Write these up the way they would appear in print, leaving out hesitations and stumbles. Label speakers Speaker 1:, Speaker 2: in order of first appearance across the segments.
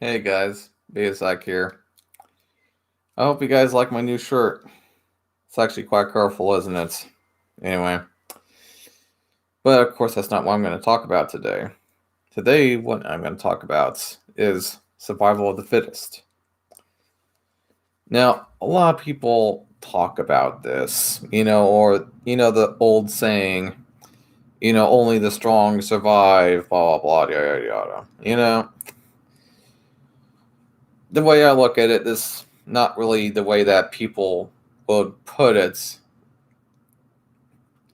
Speaker 1: Hey guys, Bezak here. I hope you guys like my new shirt. It's actually quite colorful, isn't it? Anyway, but of course, that's not what I'm going to talk about today. Today, what I'm going to talk about is survival of the fittest. Now, a lot of people talk about this, or, the old saying, only the strong survive, blah, blah, blah, yada, yada. The way I look at it, this not really the way that people would put it,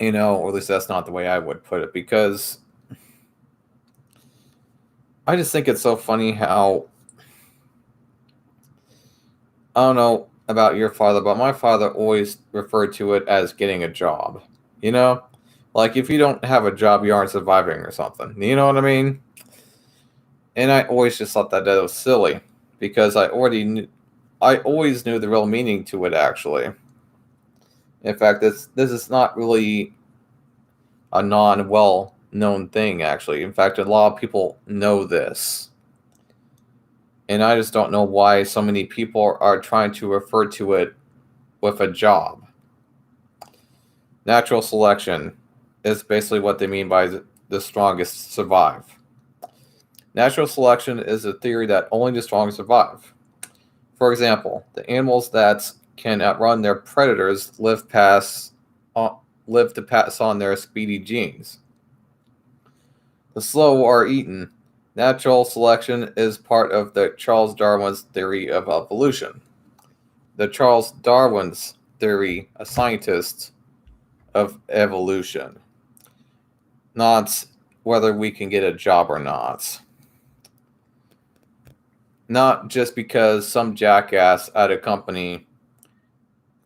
Speaker 1: or at least that's not the way I would put it, because I just think it's so funny how, I don't know about your father, but my father always referred to it as getting a job, you know? Like if you don't have a job, you aren't surviving or something, you know what I mean? And I always just thought that was silly, because I always knew the real meaning to it, actually. In fact, this is not really a non-well known thing, actually. In fact, a lot of people know this. And I just don't know why so many people are trying to refer to it with a job. Natural selection is basically what they mean by the strongest survive. Natural selection is a theory that only the strong survive. For example, the animals that can outrun their predators live to pass on their speedy genes. The slow are eaten. Natural selection is part of the Charles Darwin's theory of evolution. The Charles Darwin's theory, a scientist of evolution, not whether we can get a job or not. Not just because some jackass at a company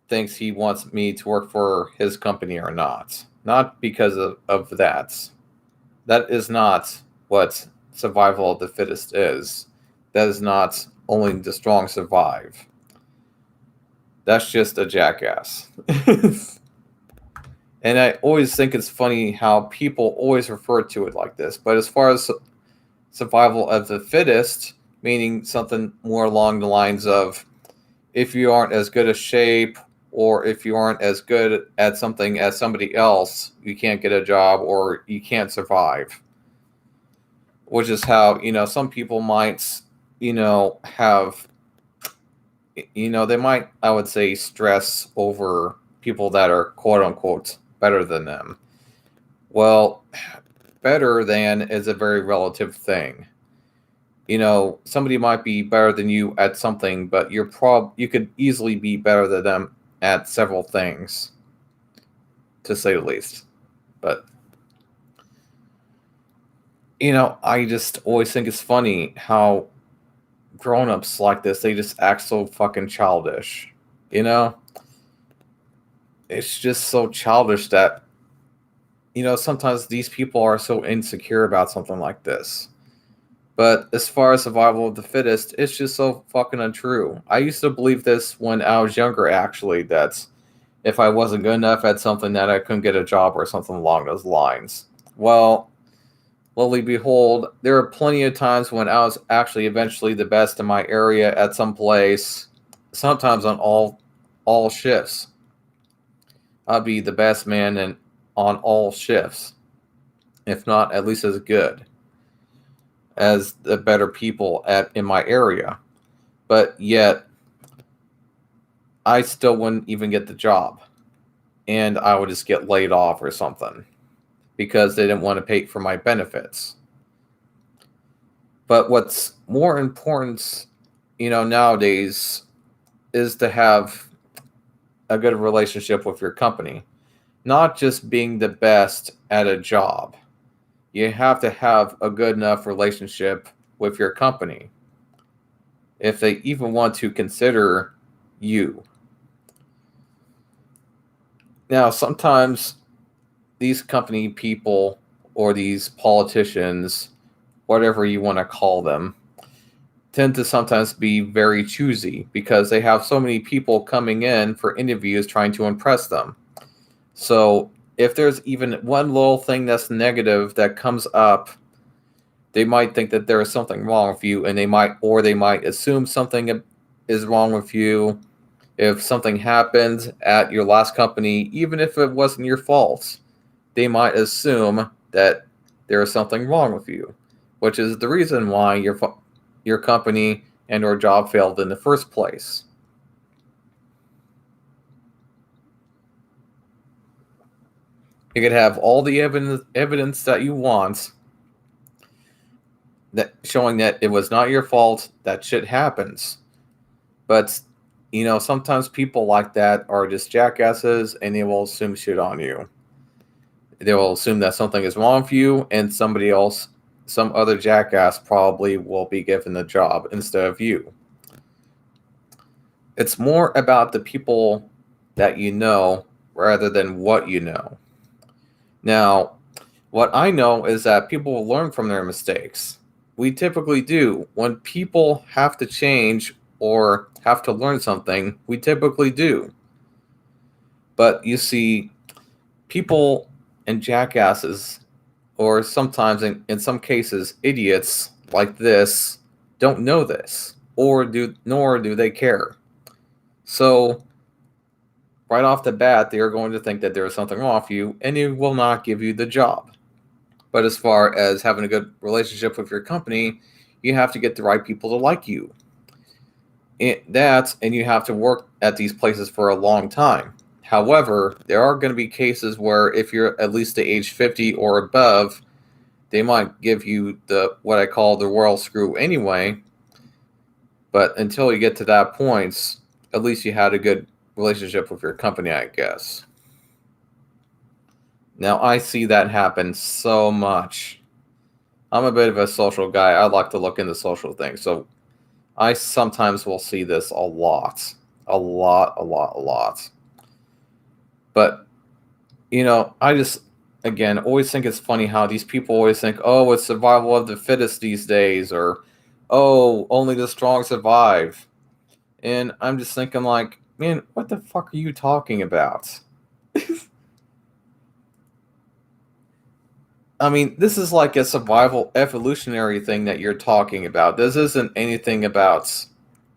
Speaker 1: thinks he wants me to work for his company or not. Not because of that. That is not what survival of the fittest is. That is not only the strong survive. That's just a jackass. And I always think it's funny how people always refer to it like this. But as far as survival of the fittest, meaning something more along the lines of if you aren't as good a shape or if you aren't as good at something as somebody else, you can't get a job or you can't survive. Which is how, some people might, have, they might, I would say, stress over people that are quote unquote better than them. Well, better than is a very relative thing. Somebody might be better than you at something, but you could easily be better than them at several things, to say the least. But I just always think it's funny how grown-ups like this, they just act so fucking childish. You know? It's just so childish that sometimes these people are so insecure about something like this. But as far as survival of the fittest, it's just so fucking untrue. I used to believe this when I was younger, actually, that if I wasn't good enough at something that I couldn't get a job or something along those lines. Well, lo behold, there are plenty of times when I was actually eventually the best in my area at some place, sometimes on all shifts. I'd be the best man on all shifts, if not at least as good as the better people in my area. But yet, I still wouldn't even get the job. And I would just get laid off or something because they didn't want to pay for my benefits. But what's more important, nowadays is to have a good relationship with your company. Not just being the best at a job. You have to have a good enough relationship with your company if they even want to consider you. Now, sometimes these company people or these politicians, whatever you want to call them, tend to sometimes be very choosy because they have so many people coming in for interviews trying to impress them. So if there's even one little thing that's negative that comes up They might think that there is something wrong with you, and they might assume something is wrong with you. If something happened at your last company, even if it wasn't your fault, they might assume that there is something wrong with you, which is the reason why your company and or job failed in the first place. You could have all the evidence that you want, that showing that it was not your fault, that shit happens. But sometimes people like that are just jackasses, and they will assume shit on you. They will assume that something is wrong with you, and somebody else, some other jackass, probably will be given the job instead of you. It's more about the people that you know rather than what you know. Now, what I know is that people will learn from their mistakes. We typically do. When people have to change or have to learn something, we typically do. But you see, people and jackasses, or sometimes in some cases, idiots like this, don't know this, nor do they care. So right off the bat, they are going to think that there is something wrong with you, and they will not give you the job. But as far as having a good relationship with your company, you have to get the right people to like you. And you have to work at these places for a long time. However, there are going to be cases where if you're at least the age 50 or above, they might give you what I call the royal screw anyway. But until you get to that point, at least you had a good relationship with your company, I guess. Now, I see that happen so much. I'm a bit of a social guy. I like to look into social things. So I sometimes will see this a lot. A lot, a lot, a lot. But, I just, again, always think it's funny how these people always think, oh, it's survival of the fittest these days, or, oh, only the strong survive. And I'm just thinking, like, man, what the fuck are you talking about? I mean, this is like a survival evolutionary thing that you're talking about. This isn't anything about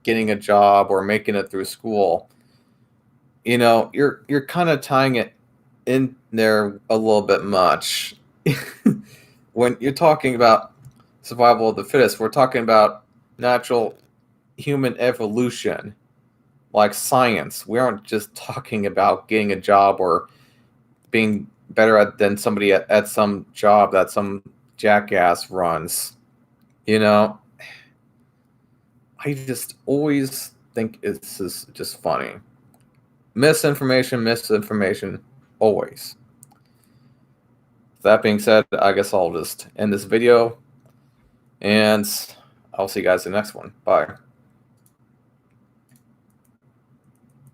Speaker 1: getting a job or making it through school. You're kind of tying it in there a little bit much. When you're talking about survival of the fittest, we're talking about natural human evolution, like science. We aren't just talking about getting a job or being better than somebody at some job that some jackass runs. I just always think it's just funny. Misinformation, always. That being said, I guess I'll just end this video, and I'll see you guys in the next one. Bye.